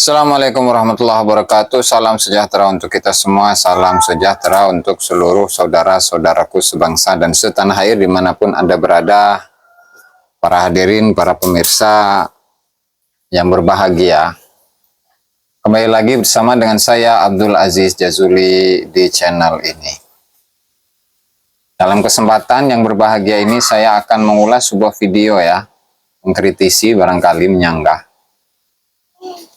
Assalamualaikum warahmatullahi wabarakatuh. Salam sejahtera untuk kita semua. Salam sejahtera untuk seluruh saudara-saudaraku sebangsa dan setanah air dimanapun Anda berada. Para hadirin, para pemirsa yang berbahagia. Kembali lagi bersama dengan saya Abdul Aziz Jazuli di channel ini. Dalam kesempatan yang berbahagia ini saya akan mengulas sebuah video ya. Mengkritisi, barangkali menyanggah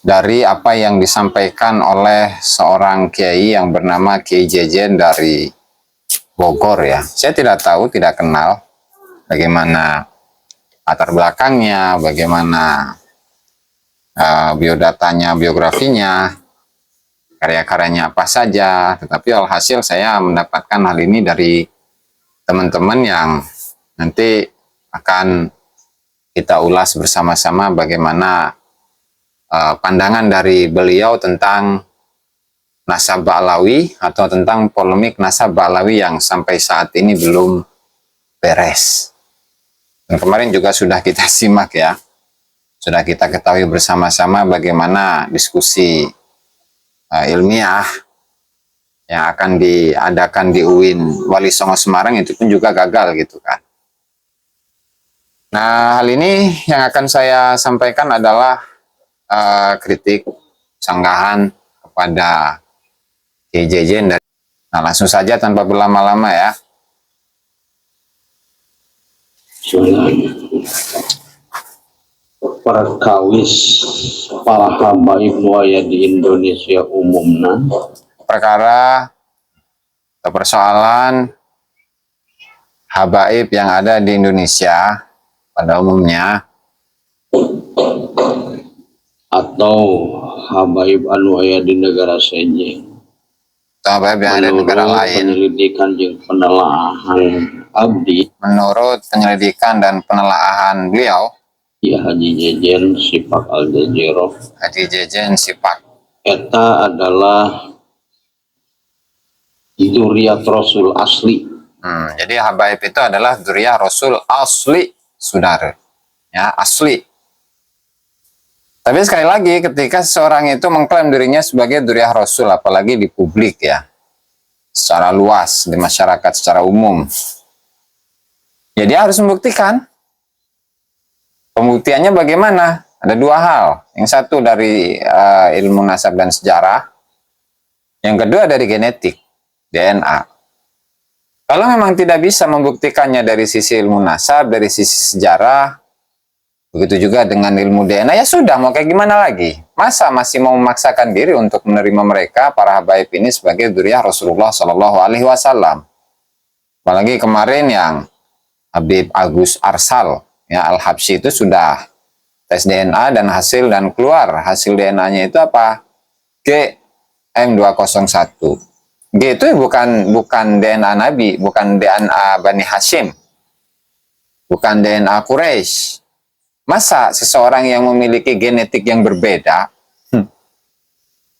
dari apa yang disampaikan oleh seorang kiai yang bernama Kiai Jejen dari Bogor ya. Saya tidak tahu, tidak kenal bagaimana latar belakangnya, bagaimana biodatanya, biografinya, karya-karyanya apa saja. Tetapi alhasil saya mendapatkan hal ini dari teman-teman yang nanti akan kita ulas bersama-sama bagaimana pandangan dari beliau tentang nasab Ba'lawi atau tentang polemik nasab Ba'lawi yang sampai saat ini belum beres. Dan kemarin juga sudah kita simak ya, sudah kita ketahui bersama-sama bagaimana diskusi ilmiah yang akan diadakan di UIN Wali Songo Semarang itu pun juga gagal gitu kan. Nah, hal ini yang akan saya sampaikan adalah kritik, sanggahan kepada Kiai Jejen. Nah, langsung saja tanpa berlama-lama ya. Perkawis para habaib waya di Indonesia umumna Perkara atau persoalan habaib yang ada di Indonesia pada umumnya atau habaib anu aya di negara saja. habaib yang ada di negara lain. Penyelidikan dan penelaahan abdi, menurut penyelidikan dan penelaahan beliau, ya Haji Jejen Sipak Al-Jazirah, Haji Jejen Sipak, eta adalah dzurriyyah Rasul asli. Jadi habaib itu adalah dzurriyyah Rasul asli, saudara. Ya, asli. Tapi sekali lagi ketika seseorang itu mengklaim dirinya sebagai dzurriyyah Rasul, apalagi di publik ya, secara luas, di masyarakat secara umum, ya dia harus membuktikan. Pembuktiannya bagaimana? Ada dua hal. Yang satu dari ilmu nasab dan sejarah, yang kedua dari genetik, DNA. Kalau memang tidak bisa membuktikannya dari sisi ilmu nasab, dari sisi sejarah, begitu juga dengan ilmu DNA, ya sudah, mau kayak gimana lagi? Masa masih mau memaksakan diri untuk menerima mereka, para habaib ini, sebagai dzurriyyah Rasulullah Shallallahu Alaihi Wasallam? Apalagi kemarin yang Habib Agus Arsal, ya Al-Habsyi itu sudah tes DNA dan keluar hasil DNA-nya itu apa? GM201. G itu bukan DNA Nabi, bukan DNA Bani Hashim, bukan DNA Quraisy. Masa seseorang yang memiliki genetik yang berbeda,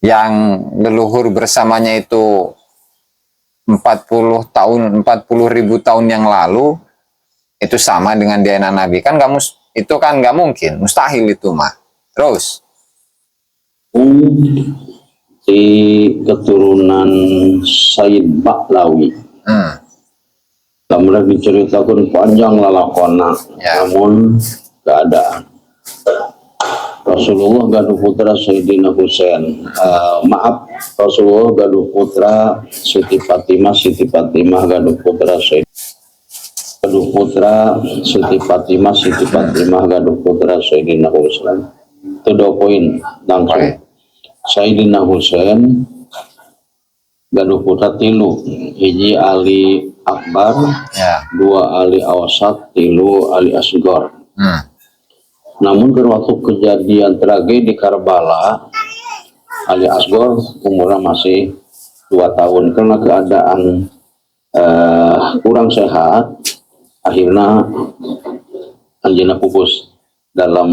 yang leluhur bersamanya itu 40 ribu tahun yang lalu, itu sama dengan DNA Nabi? Kan itu kan nggak mungkin, mustahil itu mah. Terus di keturunan Sayyid Ba'lawi. Kemudian diceritakan panjang lalakona, ya. Namun keadaan Rasulullah gaduh putra Sayyidina Husain, Rasulullah gaduh putra Siti Fatimah gaduh putra Siti Fatimah gaduh putra Sayyidina Husain. Itu 2 poin langsung. Sayyidina Husain gaduh putra 3, hiji Ali Akbar, ya. 2 Ali Awsat, 3 Ali Asgor. Namun waktu kejadian tragedi Karbala, Ali Asgor umurnya masih 2 tahun karena keadaan kurang sehat, akhirnya anjina pupus dalam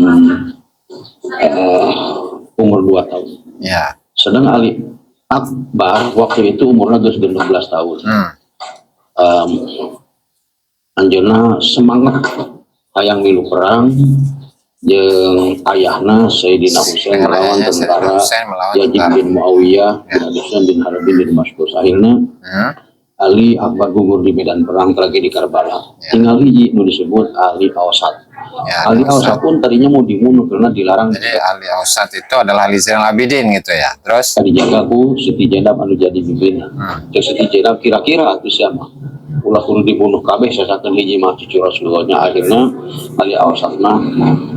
umur 2 tahun. Ya. Sedang Ali Akbar waktu itu umurnya 16 tahun. Anjena semangat hayang milu perang, jeung ayahna Sayyidina Husain Dengan melawan ayahnya Sayyidina tentara Husain melawan Yazid tentara. bin Muawiyah bin Abi Sufyan bin Harbin bin Damaskus. Akhirnya Ali Akbar gugur di medan perang tragedi Karbala. Ya. Tinggal hiji nu disebut Ali Awsat. Ya, Ali Ausat. Awsat pun tadinya mau dibunuh karena dilarang. Jadi Ali Ausat itu adalah Ali Zainal Abidin gitu ya. Terus Dijaga ku Siti Jenab anu jadi bimbingan. Cek Siti Jenab kira-kira itu siapa? Ulah kudu dibunuh kabeh sasakeun hiji mah cucu Rasulullah. Akhirnya Ali Awsat mah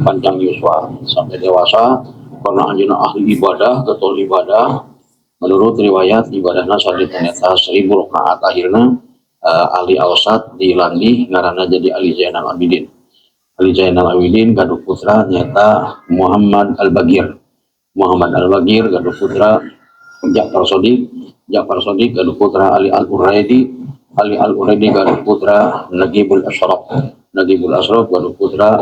panjang yuswa sampai dewasa karena anjeunna ahli ibadah, getol ibadah. Menurut riwayat ibadahna salih ternyata 1000 rakaat. Akhirnya Ali Awsat dilantik ngaranna jadi Ali Zainal Abidin. Ali Zainal Abidin gaduh putra nyata Muhammad Al-Bagir. Muhammad Al-Bagir gaduh putra Ja'far Shodiq. Ja'far Shodiq gaduh putra Ali Al-Uraidi. Ali Al-Uraidi gaduh putra Nagibul Ashraf. Nagibul Ashraf gaduh putra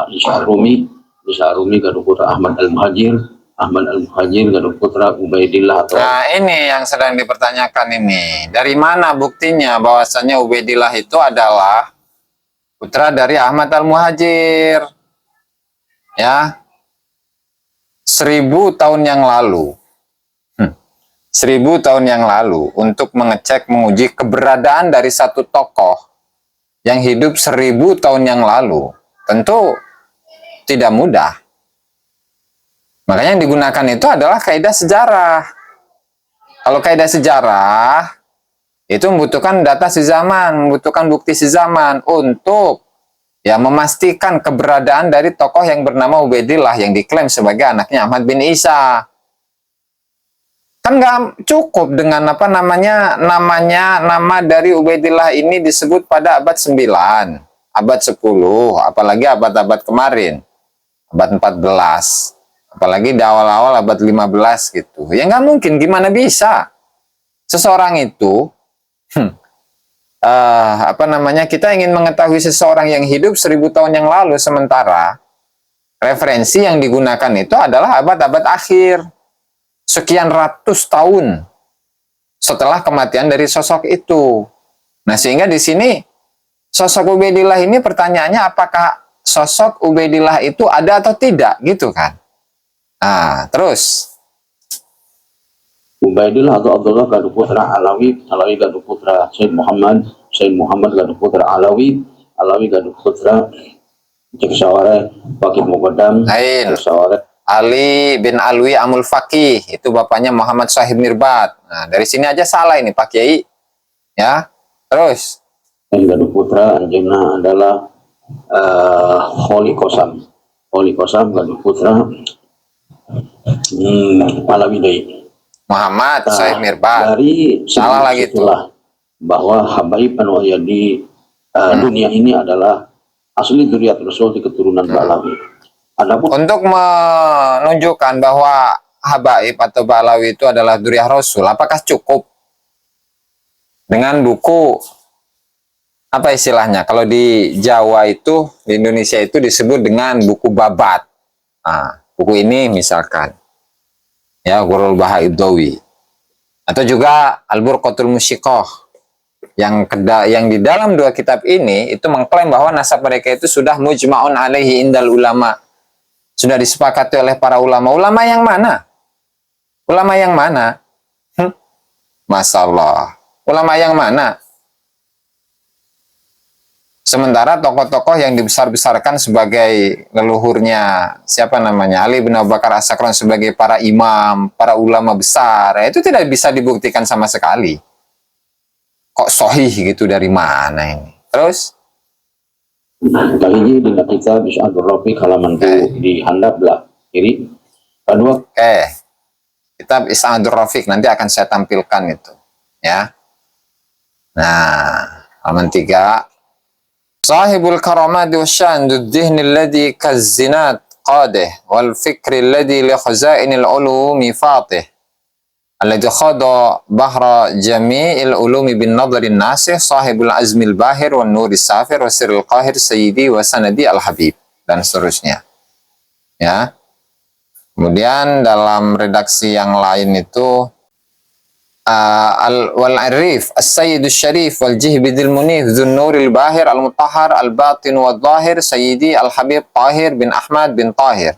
Isa Rumi. Isa Rumi gaduh putra Ahmad Al-Muhajir. Ahmad Al-Muhajir gaduh putra Ubaidillah atau nah ini yang sedang dipertanyakan ini. Dari mana buktinya bahwasanya Ubaidillah itu adalah putra dari Ahmad Al-Muhajir? Ya. 1000 tahun yang lalu. 1000 tahun yang lalu untuk mengecek, menguji keberadaan dari satu tokoh yang hidup 1000 tahun yang lalu. Tentu tidak mudah. Makanya yang digunakan itu adalah kaidah sejarah. Kalau kaidah sejarah itu membutuhkan data sezaman, membutuhkan bukti sezaman untuk ya memastikan keberadaan dari tokoh yang bernama Ubaidillah yang diklaim sebagai anaknya Ahmad bin Isa. Kan nggak cukup dengan nama dari Ubaidillah ini disebut pada abad 9, abad 10, apalagi abad-abad kemarin, abad 14. Apalagi di awal-awal abad 15 gitu. Ya nggak mungkin, gimana bisa? Seseorang itu, kita ingin mengetahui seseorang yang hidup 1000 tahun yang lalu, sementara referensi yang digunakan itu adalah abad-abad akhir. Sekian ratus tahun setelah kematian dari sosok itu. Nah, sehingga di sini sosok Ubaidillah ini pertanyaannya apakah sosok Ubaidillah itu ada atau tidak gitu kan? Nah, terus Ubaidillah atau Abdullah gaduh putra Alawi. Alawi gaduh putra Said Muhammad. Said Muhammad gaduh putra Alawi. Alawi gaduh putra cek saware Fakih Muqaddam. lain. Cek saware Ali bin Alwi Amul Faqih, itu bapaknya Muhammad Sahib Mirbat. Nah, dari sini aja salah ini Pak Kiai. Ya. Terus gaduh putra anjeunna adalah Kholi Kosam. Kholi Kosam gaduh putra Alawi deui. Muhammad Sahib Mirbat. Dari Salah lagi tuh. Bahwa habaib anu aya di dunia ini adalah asli dzurriyyat Rasul di keturunan Balawi. Adapun Untuk menunjukkan bahwa habaib atau Balawi itu adalah dzurriyyah Rasul, apakah cukup dengan buku apa istilahnya? Kalau di Jawa itu, di Indonesia itu disebut dengan buku babat. Nah, buku ini misalkan ya Ghurrul Baha'iddawi atau juga Al-Burqatul Musyiqah yang di dalam dua kitab ini itu mengklaim bahwa nasab mereka itu sudah mujma'un alaihi indal ulama, sudah disepakati oleh para ulama. Ulama yang mana? Ulama yang mana? Masalah. Ulama yang mana? Sementara tokoh-tokoh yang dibesar-besarkan sebagai leluhurnya, siapa namanya, Ali bin Abu Bakar As-Sakran sebagai para imam, para ulama besar, itu tidak bisa dibuktikan sama sekali. Kok sahih gitu, dari mana ini? Terus? kali ini dengan kita bisa Rafiq halaman di handap belah kiri. Kedua, kitab Is'adur Rafiq nanti akan saya tampilkan itu, ya. Nah, halaman 3. Sahibul karamati wasyan dzihni alladhi kazzinat qadih wal fikri alladhi li khazainil ulumi fatih alladhi khada bahra jami'il ulumi bin nadharin nasih sahibul azmil bahir wan nuris safir wa sirril qahir sayyidi wa sanadi al habib, dan seterusnya, ya. Kemudian dalam redaksi yang lain itu والعريف السيد الشريف والجهبذ المنيف ذو النور الباهر المطهر الباطن والظاهر سيدي الحبيب طاهر بن أحمد بن طاهر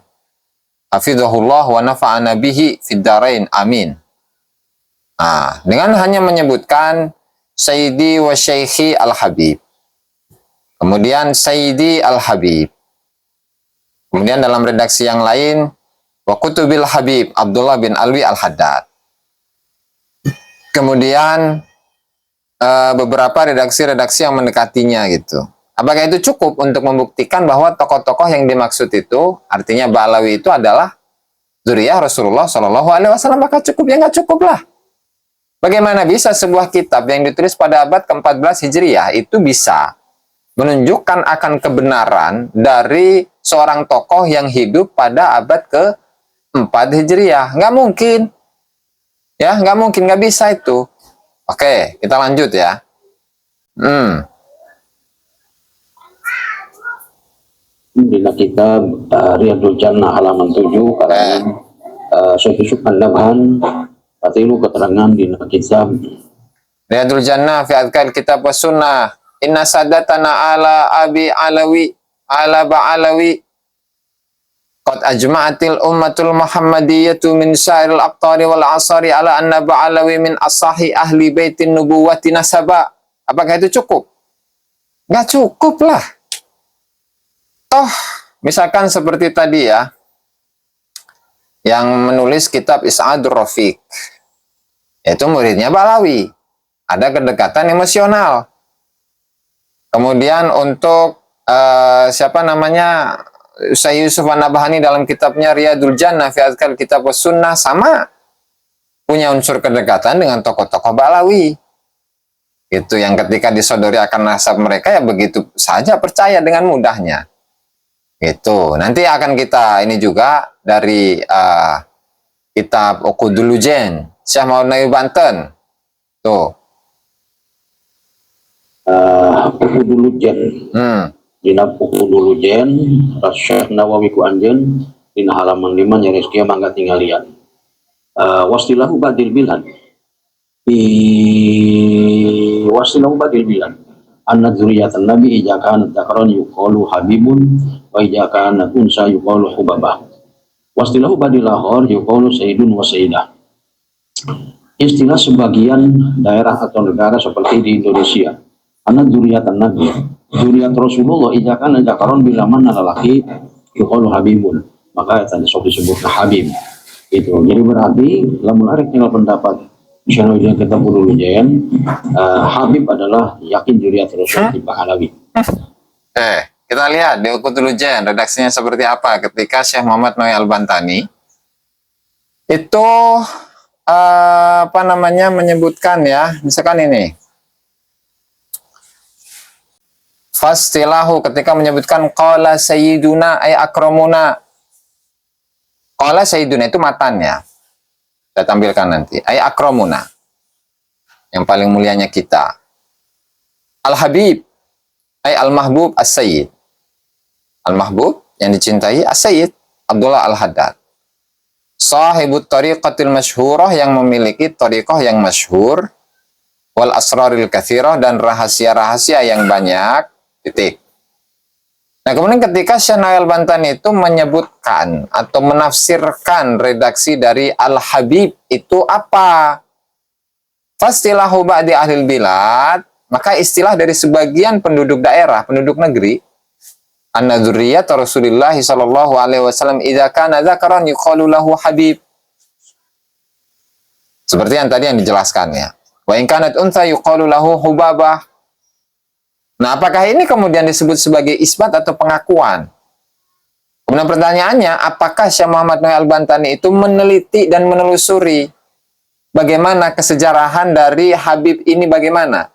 حفظه الله ونفعنا به في الدارين amin. Dengan hanya menyebutkan Sayyidi wa Syaikhi al-Habib, kemudian Sayyidi al-Habib, kemudian dalam redaksi yang lain wa Kutubil Habib Abdullah bin Alwi al-Haddad, kemudian beberapa redaksi-redaksi yang mendekatinya gitu. Apakah itu cukup untuk membuktikan bahwa tokoh-tokoh yang dimaksud itu, artinya Ba'alawi itu adalah zuriyah Rasulullah Shallallahu Alaihi Wasallam? Maka cukup ya, nggak cukup lah. Bagaimana bisa sebuah kitab yang ditulis pada abad ke-14 Hijriah itu bisa menunjukkan akan kebenaran dari seorang tokoh yang hidup pada abad ke-4 Hijriah? Nggak mungkin. Ya, nggak mungkin, nggak bisa itu. Oke, kita lanjut ya. Bila kitab Riyadul Jannah halaman 7 karangan Syekh Yusuf An-Nabhan patilu keterangan di kitab Riyadul Jannah fi adkar kitab was sunnah inna sadatana ala abi alawi ala ba'alawi qad ajma'atil ummatul muhammadiyatu min syairil aqtari wal asari ala anna ba'alawi min asahi ahli baitin nubuwati nasaba. Apakah itu cukup? Nggak cukup lah. Toh misalkan seperti tadi ya, yang menulis kitab Is'adur Rafiq, yaitu muridnya Ba'alawi, ada kedekatan emosional. Kemudian untuk siapa namanya, Syekh Yusuf An-Nabhani dalam kitabnya Riyadul Jannah fi Azkar Kitab was Sunnah sama punya unsur kedekatan dengan tokoh-tokoh Ba'alawi. Itu yang ketika disodori akan nasab mereka ya begitu saja percaya dengan mudahnya. Itu nanti akan kita ini juga dari kitab Uqudul-Lujen Syekh Muhammad Nawawi Banten. Tuh. Uqudul-Lujen. Dina Uqudul-Lujen Syekh Nawawi ku anjeun dina halaman 5 nyaris kieu mangga tinggalian. Wasilahu badil bilad. Wasilahu badil bilad. Anna dzurriyyatan nabi idza kanat dzakaran yuqalu habibun wa idza kanat unsa yuqalu hubabah. Wastilahu badil lahor yuqalu sayyidun wa sayyidah. Istilah sebagian daerah atau negara seperti di Indonesia. Anna dzurriyyatan nabi, dzurriyyat Rasulullah idza kana dzakaran bila mana lelaki yuqalu habibun. Maka tadi sok disebutkan habib. Itu. Jadi berarti lamun arek tinggal pendapat Misalnya yang kita perlu ujian, Habib adalah yakin dzurriyyat Rasul di Ba'alawi. Kita lihat di Uqudul Lujen redaksinya seperti apa ketika Syekh Muhammad Nawawi Al-Bantani itu menyebutkan ya, misalkan ini fastilahu ketika menyebutkan qala sayyiduna ay akramuna. Qala sayyiduna itu matannya. Saya tampilkan nanti. Ay akramuna. Yang paling mulianya kita. Al-Habib. Ay al-Mahbub as-Sayyid. Al-Mahbub yang dicintai as-Sayyid. Abdullah al-Haddad. Sahibut tariqatil masyhurah yang memiliki tariqah yang masyhur. Wal asraril kathirah dan rahasia-rahasia yang banyak. Titik. Nah, kemudian ketika Syekh Nawawi Al-Bantani itu menyebutkan atau menafsirkan redaksi dari Al-Habib itu apa? Fastilahu ba'di ahlil bilad, maka istilah dari sebagian penduduk daerah, penduduk negeri, anna dzurriyyat Rasulullah sallallahu alaihi wasallam idza kana dzakaran yuqalu lahu habib. Seperti yang tadi yang dijelaskan ya. Wa in kanat untha yuqalu lahu hubabah. Nah, apakah ini kemudian disebut sebagai isbat atau pengakuan? Kemudian pertanyaannya, apakah Syekh Muhammad Nawawi Al-Bantani itu meneliti dan menelusuri bagaimana kesejarahan dari Habib ini bagaimana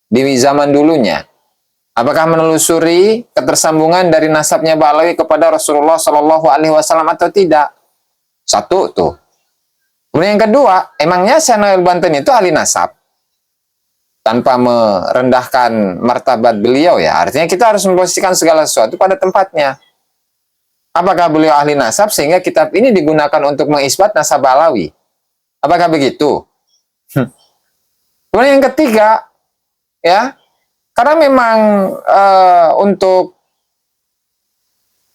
di zaman dulunya? Apakah menelusuri ketersambungan dari nasabnya Ba'alawi kepada Rasulullah Shallallahu Alaihi Wasallam atau tidak? Satu tuh. Kemudian yang kedua, emangnya Syekh Nawawi Al-Bantani itu ahli nasab? Tanpa merendahkan martabat beliau ya. Artinya kita harus memposisikan segala sesuatu pada tempatnya. Apakah beliau ahli nasab sehingga kitab ini digunakan untuk mengisbat nasab Ba'alawi? Apakah begitu? Kemudian yang ketiga, ya, karena memang untuk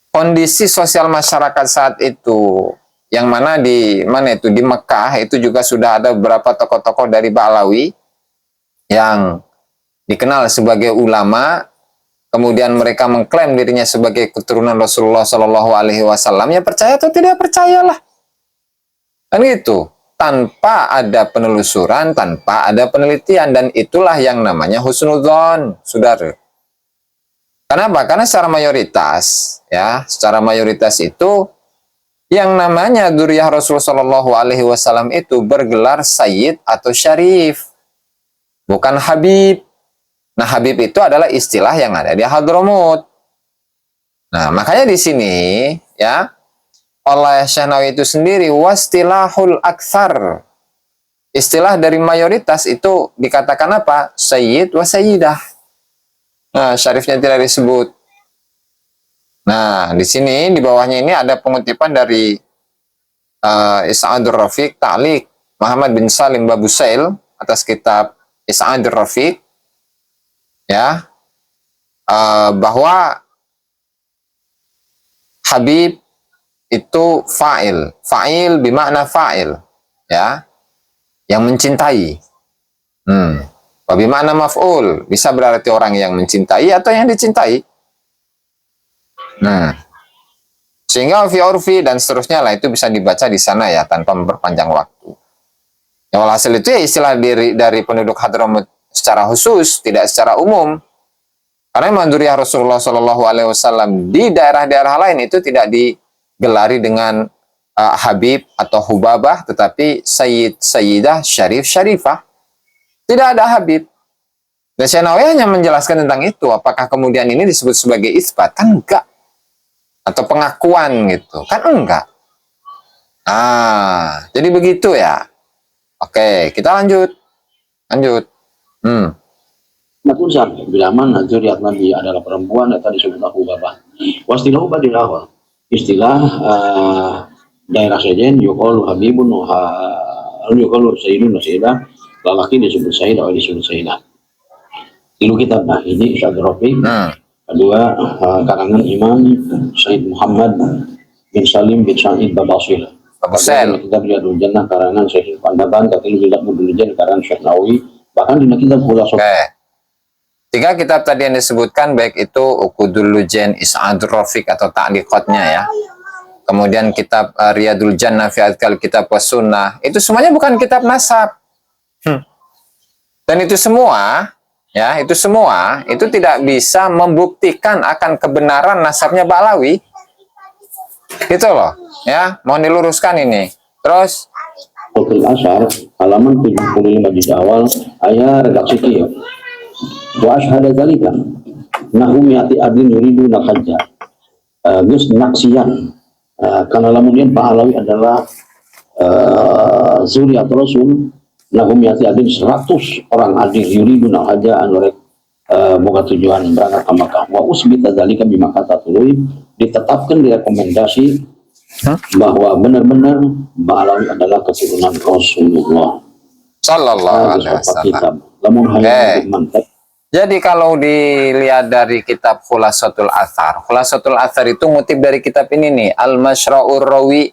kondisi sosial masyarakat saat itu, yang mana di Mekah itu juga sudah ada beberapa tokoh-tokoh dari Ba'lawi yang dikenal sebagai ulama, kemudian mereka mengklaim dirinya sebagai keturunan Rasulullah Shallallahu Alaihi Wasallam. Ya percaya atau tidak percayalah, kan itu. Tanpa ada penelusuran, tanpa ada penelitian, dan itulah yang namanya husnudzon, saudara. Kenapa? Karena secara mayoritas itu yang namanya dzurriyyah Rasulullah Shallallahu Alaihi Wasallam itu bergelar Sayyid atau Syarif, bukan Habib. Nah, Habib itu adalah istilah yang ada di Hadramut. Nah, makanya di sini, ya, oleh Syekh Nawawi itu sendiri, wastilahul aktsar, istilah dari mayoritas itu dikatakan apa? Sayyid wa sayyidah. Nah, syarifnya tidak disebut. Nah, di sini di bawahnya ini ada pengutipan dari Is'adur Rafiq Ta'liq Muhammad bin Salim Babusail atas kitab Is'adur Rafiq, ya, bahwa Habib itu fa'il bermakna fa'il, ya, yang mencintai. Bermakna maf'ul, bisa berarti orang yang mencintai atau yang dicintai. Nah, sehingga fi urfi dan seterusnya lah itu bisa dibaca di sana ya tanpa memperpanjang waktu. Ya, walhasil itu ya istilah dari penduduk Hadramut secara khusus, tidak secara umum. Karena memang dzurriyyah Rasulullah Shallallahu Alaihi Wasallam di daerah-daerah lain itu tidak digelari dengan Habib atau Hubabah, tetapi Sayyid, Sayyidah, Syarif, Syarifah. Tidak ada Habib. Dan Syekh Nawawi hanya menjelaskan tentang itu. Apakah kemudian ini disebut sebagai isbat? Kan enggak. Atau pengakuan gitu. Kan enggak. Jadi begitu ya. Oke, kita lanjut. Namun sampai bila mana dzurriyyah Nabi adalah perempuan, tadi disebut Abu Bakar. Wastilahu badil awal. Istilah daerah sejen yuqalu habibun yuqalu sayyidun sayyidah, lelaki disebut sayyidah atau disebut sayyidah. Ilu kitab ini Is'adur Rafiq. Kedua karangan Imam Sayyid Muhammad bin Salim bin Sa'id Babasil. Kitab Riyadul Jannah karangan Syekh Pandaban, katilu bidak mudulujan karangan Syekh Nawawi, bahkan di kitab Khulasatul. Tiga kitab tadi yang disebutkan, baik itu Uqudul Lujen, Is'adur Rafiq atau ta'liqatnya ya. Kemudian kitab Riyadul Jannah fi Adkal Kitab was Sunnah, itu semuanya bukan kitab nasab. Dan itu semua itu tidak bisa membuktikan akan kebenaran nasabnya Ba'lawi. Gitu loh, ya. Mohon diluruskan ini. Terus Fathul Asyar halaman 75 di awal ayat redaksi kieu. Wa asyhadu dzalika nahum yati adin yuriduna hajja. Gus naksian karena lamun yen Ba'lawi adalah dzurriyyah Rasul, nahum yati adin 100 orang adil yuriduna hajja anu rek boga tujuan berangkat ke Makkah. Wa usbita dzalika bi Makkah tuluy, ditetapkan direkomendasi bahwa benar-benar Ba'lawi adalah keturunan Rasulullah Sallallahu Alaihi Wasallam. Jadi kalau dilihat dari kitab Khulasatul Athar itu ngutip dari kitab ini nih, Al-Mashra'ur Rawi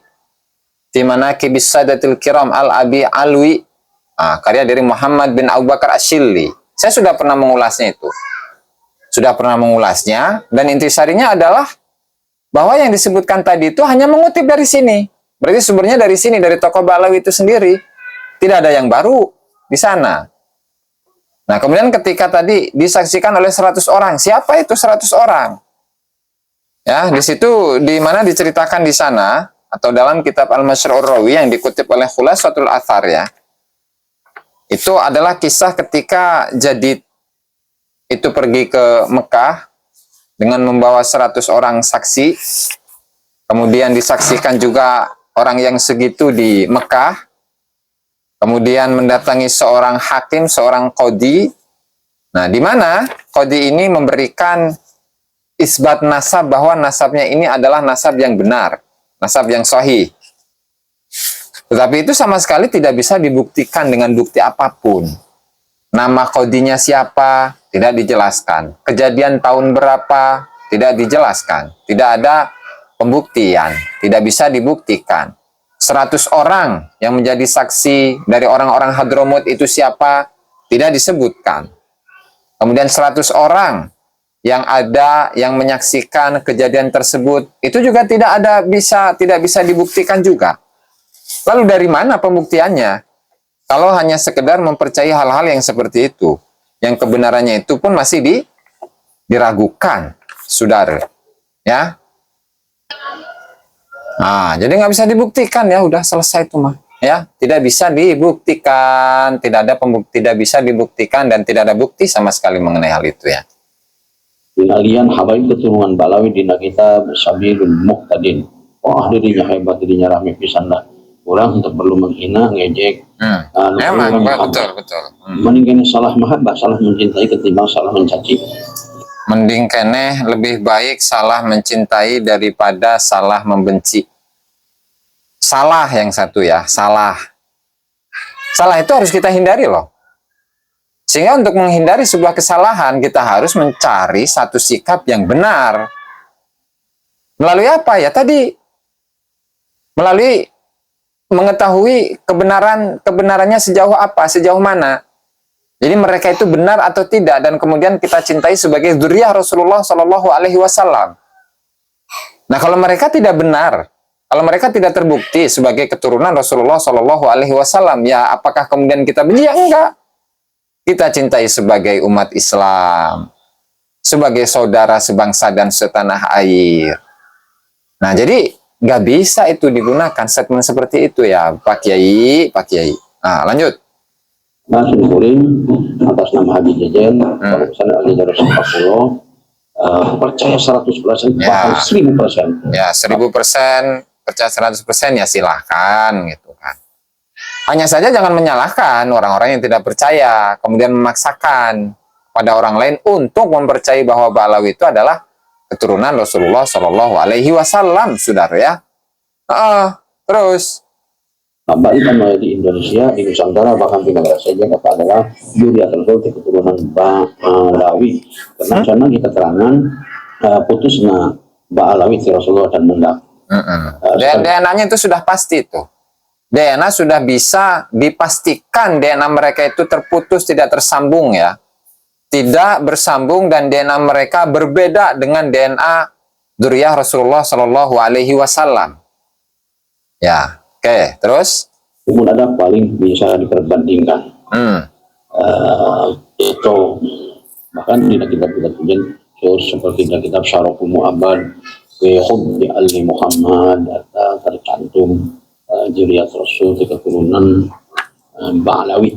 di Manaqibis Sadatil Kiram Al-Abi Alwi, karya dari Muhammad bin Abu Bakar Asyilli. Saya sudah pernah mengulasnya itu. Dan intisarinya adalah bahwa yang disebutkan tadi itu hanya mengutip dari sini. Berarti sumbernya dari sini, dari tokoh Ba'lawi itu sendiri. Tidak ada yang baru di sana. Nah, kemudian ketika tadi disaksikan oleh 100 orang, siapa itu 100 orang? Ya, di situ di mana diceritakan di sana atau dalam kitab Al-Mashra'ur Rawi yang dikutip oleh Khulasatul Athar ya. Itu adalah kisah ketika Jadid itu pergi ke Mekah dengan membawa 100 orang saksi. Kemudian disaksikan juga orang yang segitu di Mekah. Kemudian mendatangi seorang hakim, seorang qadhi. Nah, di mana qadhi ini memberikan isbat nasab bahwa nasabnya ini adalah nasab yang benar, nasab yang sahih. Tetapi itu sama sekali tidak bisa dibuktikan dengan bukti apapun. Nama kodinya siapa? Tidak dijelaskan. Kejadian tahun berapa? Tidak dijelaskan. Tidak ada pembuktian. Tidak bisa dibuktikan. 100 orang yang menjadi saksi dari orang-orang Hadramut itu siapa? Tidak disebutkan. Kemudian 100 orang yang ada yang menyaksikan kejadian tersebut itu juga tidak bisa dibuktikan juga. Lalu dari mana pembuktiannya? Kalau hanya sekedar mempercayai hal-hal yang seperti itu, yang kebenarannya itu pun masih diragukan, saudara. Ya, nah, jadi nggak bisa dibuktikan, ya udah selesai itu mah. Ya, tidak bisa dibuktikan, tidak bisa dibuktikan dan tidak ada bukti sama sekali mengenai hal itu ya. Kalian habaib keturunan Balawi dina kita Sabilul Muqtadin. Wah, dirinya hebat, dirinya rame pisan lah. Orang untuk perlu menghina, ngejek. Emang, betul. Mending salah mahabbah, salah mencintai ketimbang salah mencaci. Mending keneh lebih baik salah mencintai daripada salah membenci. Salah yang satu ya, salah. Salah itu harus kita hindari loh. Sehingga untuk menghindari sebuah kesalahan, kita harus mencari satu sikap yang benar. Melalui apa ya? Tadi, melalui mengetahui kebenarannya sejauh apa, sejauh mana. Jadi mereka itu benar atau tidak, dan kemudian kita cintai sebagai dzurriyyah Rasulullah Shallallahu Alaihi Wasallam. Nah, kalau mereka tidak benar, kalau mereka tidak terbukti sebagai keturunan Rasulullah Shallallahu Alaihi Wasallam, ya apakah kemudian kita benci? Ya enggak. Kita cintai sebagai umat Islam, sebagai saudara sebangsa dan setanah air. Nah, jadi nggak bisa itu digunakan statement seperti itu ya, Pak Kiai. Nah, lanjut. Nah, syukurin atas nama Haji Jejen, pesan Ali dari 40, percaya 100%, bahkan 1000%. Ya, 1000%, percaya 100% ya silahkan gitu kan. Hanya saja jangan menyalahkan orang-orang yang tidak percaya, kemudian memaksakan pada orang lain untuk mempercayai bahwa Balawi itu adalah keturunan Rasulullah Shallallahu Alaihi Wasallam, saudara ya. Terus. Baik di Indonesia, di Nusantara, bahkan di negara saja kata adalah Dzurriyyah keturunan Balawi. Karena sana kita keterangan putusnya Balawi si Rasulullah dan mendak. Dan DNA-nya itu sudah pasti itu. DNA sudah bisa dipastikan DNA mereka itu terputus, tidak tersambung ya. Tidak bersambung dan DNA mereka berbeda dengan DNA dzurriyyah Rasulullah Shallallahu Alaihi Wasallam. Ya, oke, terus? Kemudian ada paling bisa diperbandingkan. Itu bahkan di kitab-kitab ujian seperti kitab Syarahul Mu'abbad, Hubbi Ali Muhammad, ada tercantum dzurriyyah Rasul keturunan Ba'alawi.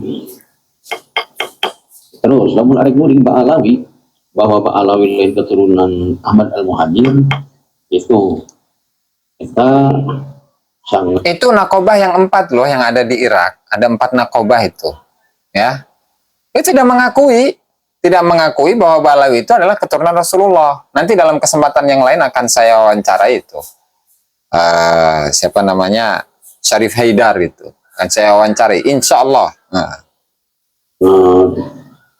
Terus, namun ada guring Ba'alawi, bahwa Ba'alawi lain keturunan Ahmad Al-Muhajir, itu kita sangat... Itu nakobah yang 4 loh, yang ada di Irak. Ada 4 nakobah itu. Ya. Itu tidak mengakui bahwa Ba'alawi itu adalah keturunan Rasulullah. Nanti dalam kesempatan yang lain akan saya wawancara itu. Siapa namanya? Syarif Haidar itu. Akan saya wawancari, insya Allah.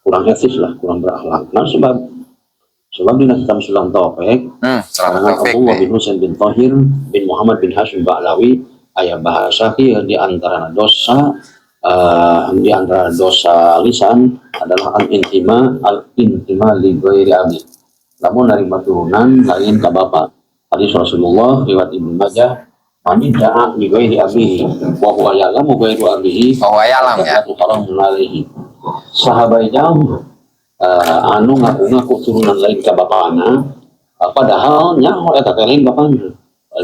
Kurang etis lah, kurang berakhlak. Nah, sebab di kitab Sulam Taufik, Abdullah bin Husain bin Tahir bin Muhammad bin Hashim Ba'alawi, ayat bahasa di antara dosa lisan adalah al-intima li ghairi abi. Namun dari turunan lain ke bapak. Hadis Rasulullah riwayat Ibnu Majah, "Man da'a li ghairi abihi wa huwa ya'lamu ghairu abihi fa huwa ya'lam ya haramun alaihi." Sahabat jauh anu ngaku-ngaku turunan lain ke bapakna, padahal nyaho eta teh lain bapakna.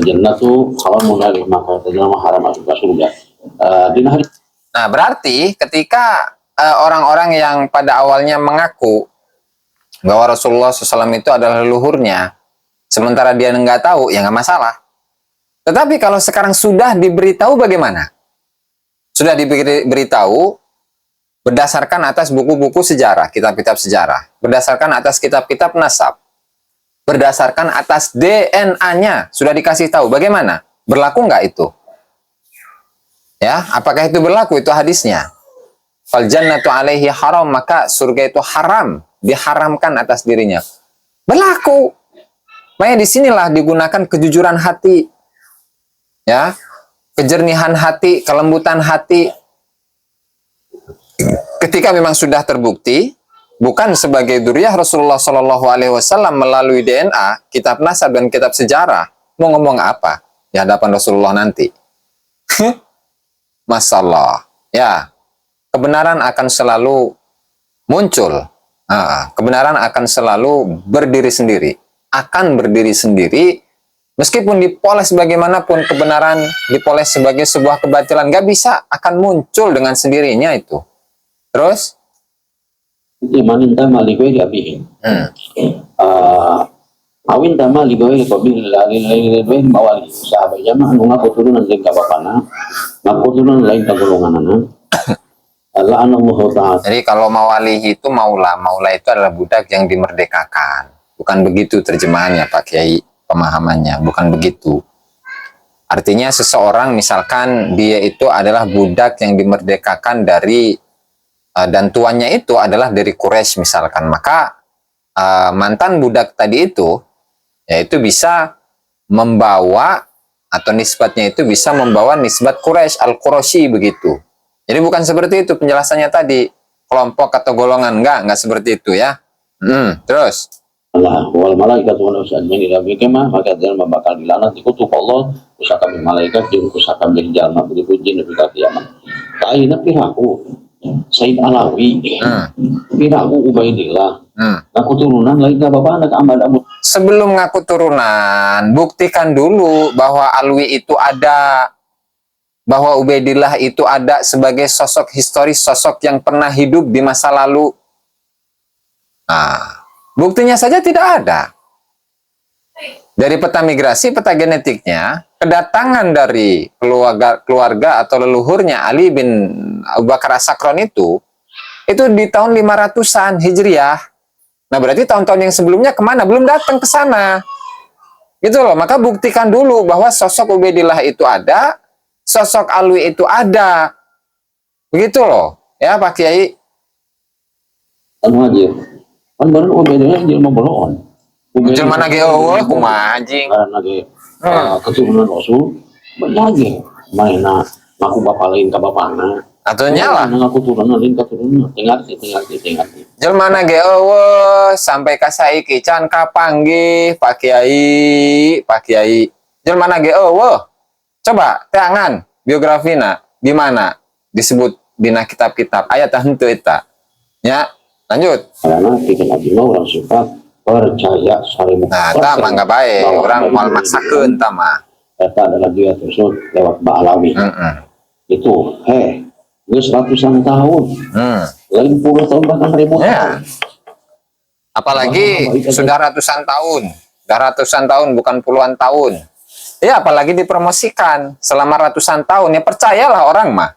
Jannatu haramun alaihi, maka terjemah haram masuk ke surga. Nah, berarti ketika orang-orang yang pada awalnya mengaku bahwa Rasulullah SAW itu adalah leluhurnya, sementara dia nggak tahu, ya nggak masalah. Tetapi kalau sekarang sudah diberitahu bagaimana? Sudah diberitahu berdasarkan atas buku-buku sejarah, kitab-kitab sejarah, berdasarkan atas kitab-kitab nasab, berdasarkan atas DNA-nya, sudah dikasih tahu bagaimana? Berlaku nggak itu? Ya, apakah itu berlaku? Itu hadisnya. fal jannatu alaihi haram, maka surga itu haram, diharamkan atas dirinya. Berlaku. Makanya disinilah digunakan kejujuran hati, ya, kejernihan hati, kelembutan hati. Ketika memang sudah terbukti bukan sebagai dzurriyyah Rasulullah Shallallahu Alaihi Wasallam melalui DNA, kitab nasab dan kitab sejarah, mau ngomong apa di hadapan Rasulullah nanti? Masalah, ya, kebenaran akan selalu muncul. Kebenaran akan selalu berdiri sendiri, akan berdiri sendiri, meskipun dipoles bagaimanapun kebenaran dipoles sebagai sebuah kebatilan, nggak bisa, akan muncul dengan sendirinya itu. Terus? Imanin tama ligoy gabihin. Awin tama ligoy gabihin lain bawali. Sahabat jama anu ngakuturunan lain kabapana, ngakuturunan lain kagolonganana. Allah Allah Ta'ala. Jadi kalau mawali itu maula itu adalah budak yang dimerdekakan. Bukan begitu terjemahannya Pak Kiai, pemahamannya. Bukan begitu. Artinya seseorang misalkan dia itu adalah budak yang dimerdekakan dari dan tuannya itu adalah dari Quraisy misalkan, maka mantan budak tadi itu yaitu bisa membawa atau nisbatnya itu bisa membawa nisbat Quraisy, al-Quraisy begitu. Jadi bukan seperti itu penjelasannya tadi, kelompok atau golongan, enggak seperti itu ya. Terus Allah wal malaikat wal usajmin ila bikema maka dia membakal dilanat di kutub Allah usahakan malaikat jeung usahakan jeung jalma begitu jin nepi ka kiamat. Kaina pihakku Said Alawi, pihakku Ubaidillah. Ngaku turunan lain gak apa-apa anak amal amu. Sebelum ngaku turunan, buktikan dulu bahwa Alwi itu ada, bahwa Ubaidillah itu ada sebagai sosok historis, sosok yang pernah hidup di masa lalu. Nah, buktinya saja tidak ada. Dari peta migrasi, peta genetiknya, kedatangan dari keluarga atau leluhurnya Ali bin Abu Bakar As-Sakron itu di tahun 500-an Hijriah. Nah, berarti tahun-tahun yang sebelumnya kemana? Belum datang ke sana. Gitu loh, maka buktikan dulu bahwa sosok Ubaidillah itu ada, sosok Alwi itu ada. Begitu loh, ya Pak Kiai. Anu aja, kan baru Ubaidillah jelma boloon. Jelma nage eueuh kumaha anjing. Karena ge keturunan Rasul banyak mainna ngaku bapak lain ka bapana. Atunya lah. Ngaku turunan lain ka turunan. Tinggal. Jelma nage eueuh sampai ka saiki can kapanggih Pak Kiai. Jelma nage eueuh. Coba teangan biografina gimana disebut dina kitab-kitab ayat henteu eta. Ya, lanjut. Karena kita lagi mau orang suka percaya sarimu. Nah, eta mah enggak bae, urang moal maksakeun eta mah. Eta adalah dia tersebut lewat Ba'alawi. Itu, geus ratusan tahun. Lain puluh tahun bahkan ribu tahun. Apalagi sudah ratusan tahun. Sudah ratusan tahun bukan puluhan tahun. Ya, apalagi dipromosikan selama ratusan tahun. Ya percayalah orang mah.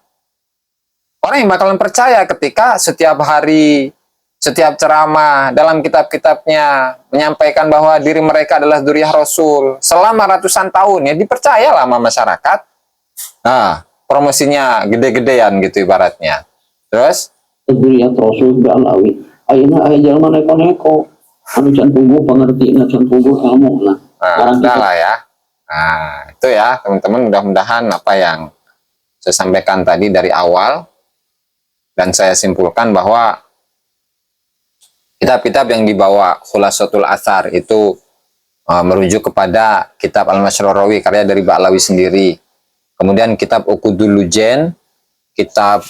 Orang yang bakalan percaya ketika setiap hari, setiap ceramah dalam kitab-kitabnya menyampaikan bahwa diri mereka adalah dzurriyyah Rasul selama ratusan tahun, ya dipercayalah sama masyarakat. Nah, promosinya gede-gedean gitu ibaratnya. Terus dzurriyyah Rasul Ba'alawi ayeuna aya jalma neko-neko anu can tunggu pangertina can tunggu ilmu nah. Lah ya. Nah, itu ya teman-teman, mudah-mudahan apa yang saya sampaikan tadi dari awal dan saya simpulkan bahwa kitab-kitab yang dibawa Khulasatul Athar itu merujuk kepada kitab Al-Masyrarawi karya dari Ba'alawi sendiri. Kemudian kitab Uqudul Lujen, kitab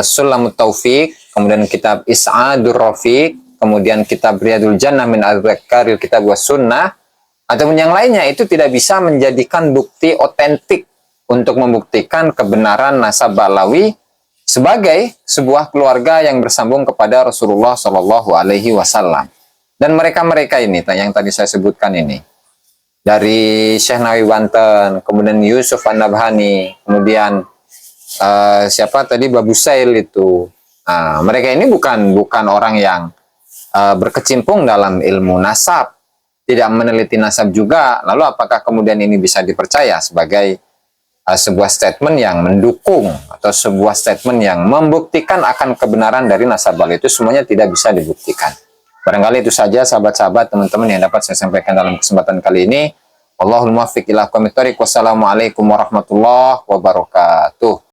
Sulamut Taufiq, kemudian kitab Is'adur Rafiq, kemudian kitab Riyadul Jannah min Al-Zakaril Kitab was Sunnah, ataupun yang lainnya itu tidak bisa menjadikan bukti otentik untuk membuktikan kebenaran nasab Ba'alawi sebagai sebuah keluarga yang bersambung kepada Rasulullah Shallallahu Alaihi Wasallam. Dan mereka-mereka ini yang tadi saya sebutkan ini, dari Syekh Nawawi Banten, kemudian Yusuf An-Nabhani, kemudian siapa tadi Babu Sail itu. Nah, mereka ini bukan orang yang berkecimpung dalam ilmu nasab, tidak meneliti nasab juga. Lalu apakah kemudian ini bisa dipercaya sebagai sebuah statement yang mendukung atau sebuah statement yang membuktikan akan kebenaran dari nasabah itu semuanya tidak bisa dibuktikan. Barangkali itu saja sahabat-sahabat, teman-teman yang dapat saya sampaikan dalam kesempatan kali ini. Wallahul muwaffiq ila aqwamit thoriq. Wassalamualaikum warahmatullahi wabarakatuh.